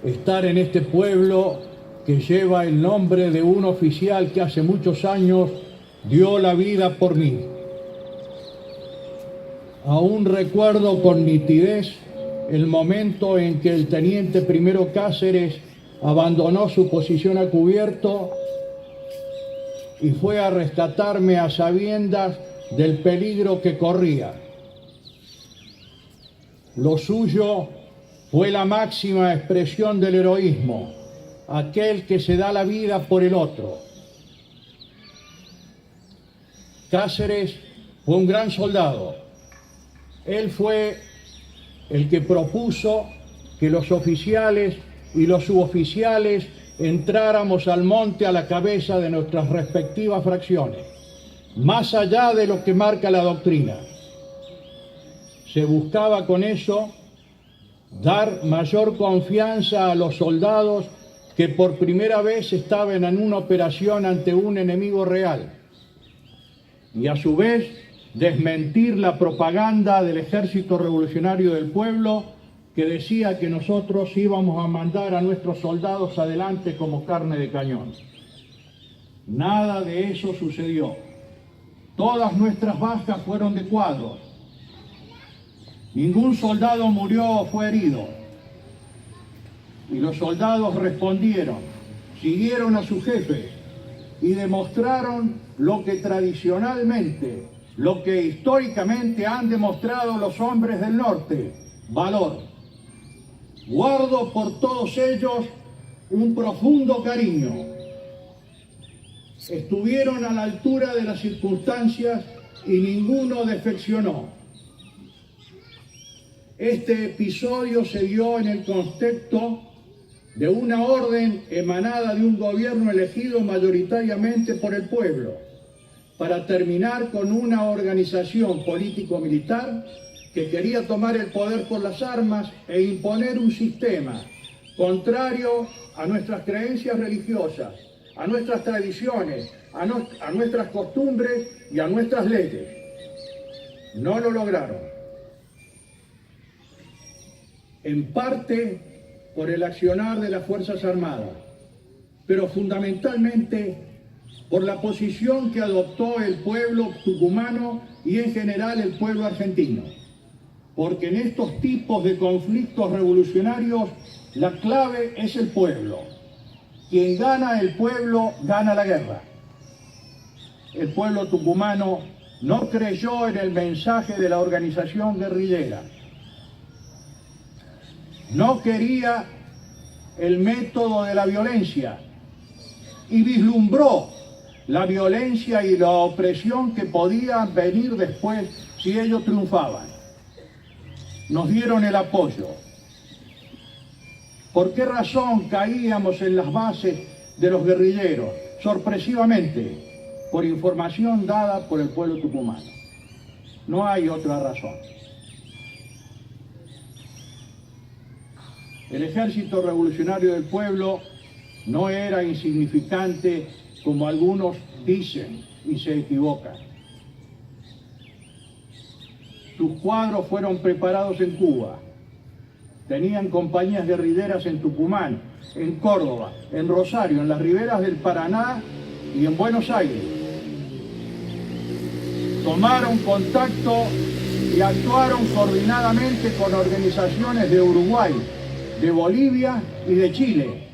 estar en este pueblo que lleva el nombre de un oficial que hace muchos años dio la vida por mí. Aún recuerdo con nitidez el momento en que el teniente primero Cáceres abandonó su posición a cubierto y fue a rescatarme a sabiendas del peligro que corría. Lo suyo fue la máxima expresión del heroísmo, aquel que se da la vida por el otro. Cáceres fue un gran soldado. Él fue el que propuso que los oficiales y los suboficiales entráramos al monte a la cabeza de nuestras respectivas fracciones, más allá de lo que marca la doctrina. Se buscaba con eso dar mayor confianza a los soldados que por primera vez estaban en una operación ante un enemigo real y a su vez desmentir la propaganda del Ejército Revolucionario del Pueblo que decía que nosotros íbamos a mandar a nuestros soldados adelante como carne de cañón. Nada de eso sucedió. Todas nuestras bajas fueron de cuadros. Ningún soldado murió o fue herido. Y los soldados respondieron, siguieron a su jefe y demostraron lo que tradicionalmente, lo que históricamente han demostrado los hombres del norte, valor. Guardo por todos ellos un profundo cariño. Estuvieron a la altura de las circunstancias y ninguno defeccionó. Este episodio se dio en el contexto de una orden emanada de un gobierno elegido mayoritariamente por el pueblo para terminar con una organización político-militar que quería tomar el poder por las armas e imponer un sistema contrario a nuestras creencias religiosas, a nuestras tradiciones, a nuestras costumbres y a nuestras leyes. No lo lograron. En parte por el accionar de las Fuerzas Armadas, pero fundamentalmente por la posición que adoptó el pueblo tucumano y en general el pueblo argentino. Porque en estos tipos de conflictos revolucionarios la clave es el pueblo. Quien gana el pueblo, gana la guerra. El pueblo tucumano no creyó en el mensaje de la organización guerrillera. No quería el método de la violencia y vislumbró la violencia y la opresión que podía venir después si ellos triunfaban. Nos dieron el apoyo. ¿Por qué razón caíamos en las bases de los guerrilleros? Sorpresivamente, por información dada por el pueblo tucumano. No hay otra razón. El Ejército Revolucionario del Pueblo no era insignificante como algunos dicen y se equivocan. Sus cuadros fueron preparados en Cuba. Tenían compañías guerrilleras en Tucumán, en Córdoba, en Rosario, en las riberas del Paraná y en Buenos Aires. Tomaron contacto y actuaron coordinadamente con organizaciones de Uruguay, de Bolivia y de Chile,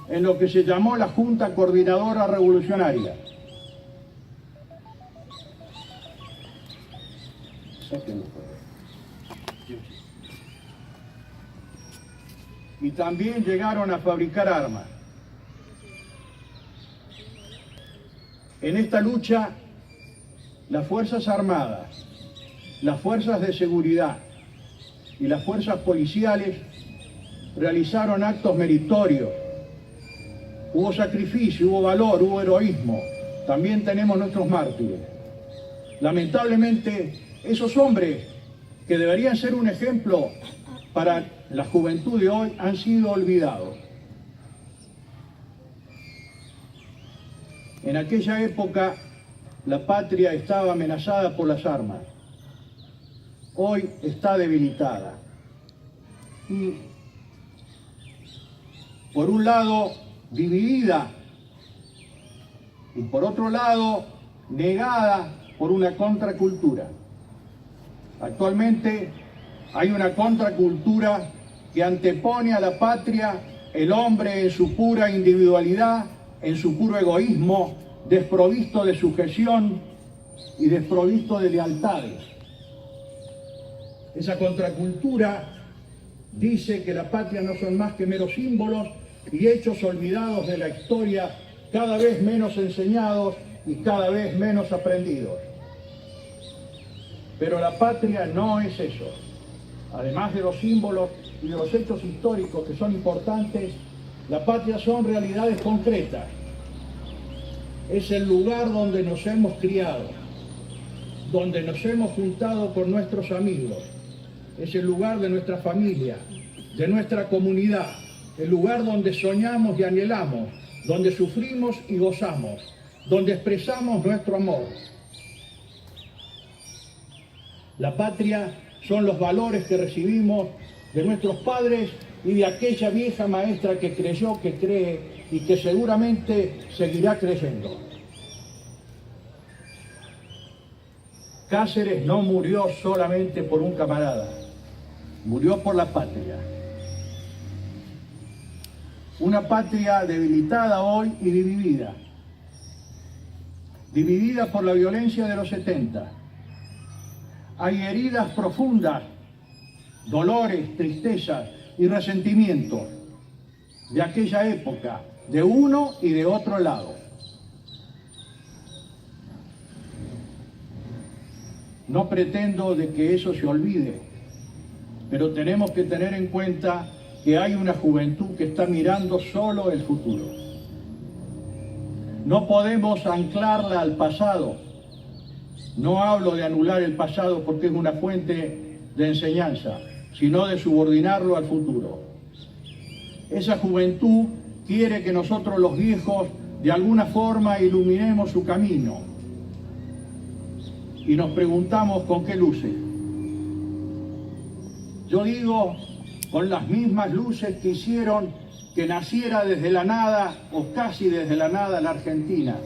en lo que se llamó la Junta Coordinadora Revolucionaria. Y también llegaron a fabricar armas. En esta lucha, las Fuerzas Armadas, las Fuerzas de Seguridad y las Fuerzas Policiales realizaron actos meritorios. Hubo sacrificio, hubo valor, hubo heroísmo. También tenemos nuestros mártires. Lamentablemente, esos hombres que deberían ser un ejemplo para la juventud de hoy han sido olvidados. En aquella época, la patria estaba amenazada por las armas. Hoy está debilitada. Y por un lado dividida y por otro lado negada por una contracultura. Actualmente hay una contracultura que antepone a la patria el hombre en su pura individualidad, en su puro egoísmo, desprovisto de sujeción y desprovisto de lealtades. Esa contracultura dice que la patria no son más que meros símbolos y hechos olvidados de la historia, cada vez menos enseñados y cada vez menos aprendidos. Pero la patria no es eso. Además de los símbolos y de los hechos históricos que son importantes, la patria son realidades concretas. Es el lugar donde nos hemos criado, donde nos hemos juntado con nuestros amigos. Es el lugar de nuestra familia, de nuestra comunidad, el lugar donde soñamos y anhelamos, donde sufrimos y gozamos, donde expresamos nuestro amor. La patria son los valores que recibimos de nuestros padres y de aquella vieja maestra que creyó, que cree y que seguramente seguirá creyendo. Cáceres no murió solamente por un camarada, murió por la patria. Una patria debilitada hoy y dividida. Dividida por la violencia de los 70. Hay heridas profundas, dolores, tristezas y resentimientos de aquella época, de uno y de otro lado. No pretendo de que eso se olvide, pero tenemos que tener en cuenta que hay una juventud que está mirando solo el futuro. No podemos anclarla al pasado. No hablo de anular el pasado porque es una fuente de enseñanza, sino de subordinarlo al futuro. Esa juventud quiere que nosotros los viejos de alguna forma iluminemos su camino. Y nos preguntamos con qué luces. Yo digo, con las mismas luces que hicieron que naciera desde la nada o casi desde la nada la Argentina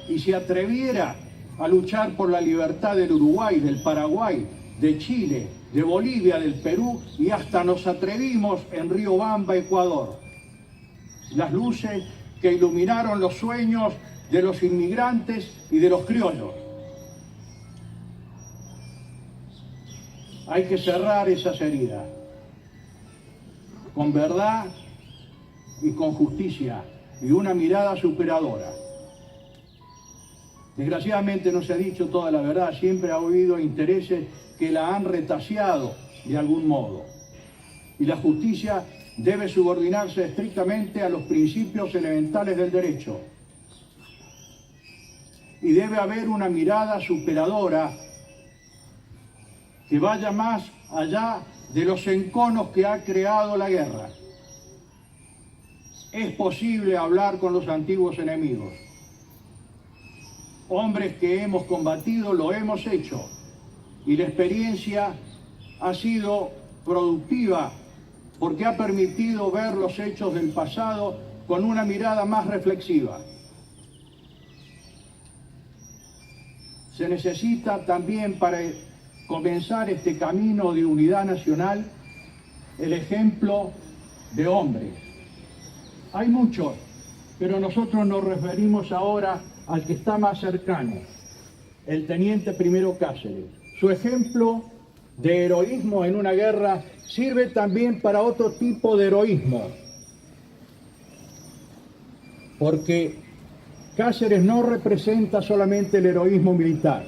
y se atreviera a luchar por la libertad del Uruguay, del Paraguay, de Chile, de Bolivia, del Perú y hasta nos atrevimos en Riobamba, Ecuador. Las luces que iluminaron los sueños de los inmigrantes y de los criollos. Hay que cerrar esas heridas con verdad y con justicia y una mirada superadora. Desgraciadamente no se ha dicho toda la verdad, siempre ha habido intereses que la han retaseado de algún modo. Y la justicia debe subordinarse estrictamente a los principios elementales del derecho. Y debe haber una mirada superadora que vaya más allá de los enconos que ha creado la guerra. Es posible hablar con los antiguos enemigos. Hombres que hemos combatido lo hemos hecho y la experiencia ha sido productiva porque ha permitido ver los hechos del pasado con una mirada más reflexiva. Se necesita también para comenzar este camino de unidad nacional el ejemplo de hombres. Hay muchos, pero nosotros nos referimos ahora al que está más cercano, el teniente primero Cáceres. Su ejemplo de heroísmo en una guerra sirve también para otro tipo de heroísmo, porque Cáceres no representa solamente el heroísmo militar.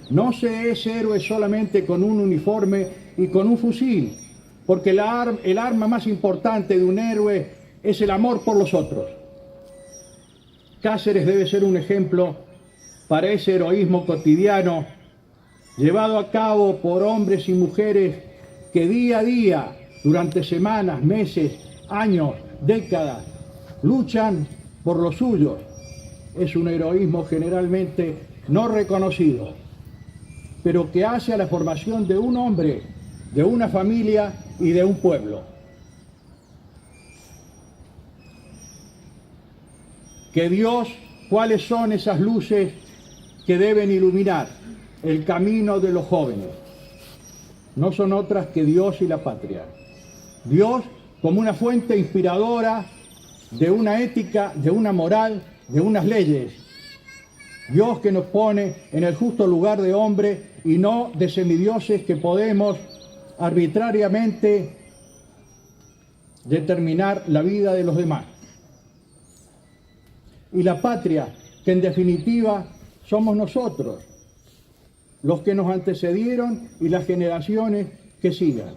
No se es héroe solamente con un uniforme y con un fusil, porque el arma más importante de un héroe es el amor por los otros. Cáceres debe ser un ejemplo para ese heroísmo cotidiano llevado a cabo por hombres y mujeres que día a día, durante semanas, meses, años, décadas, luchan por los suyos. Es un heroísmo generalmente no reconocido, pero que hace a la formación de un hombre, de una familia y de un pueblo. que Dios, cuáles son esas luces que deben iluminar el camino de los jóvenes. No son otras que Dios y la patria. Dios como una fuente inspiradora de una ética, de una moral, de unas leyes. Dios que nos pone en el justo lugar de hombre y no de semidioses que podemos arbitrariamente determinar la vida de los demás. Y la patria, que en definitiva somos nosotros, los que nos antecedieron y las generaciones que sigan.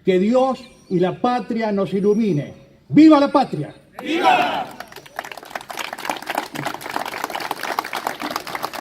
Que Dios y la patria nos ilumine. ¡Viva la patria! ¡Viva!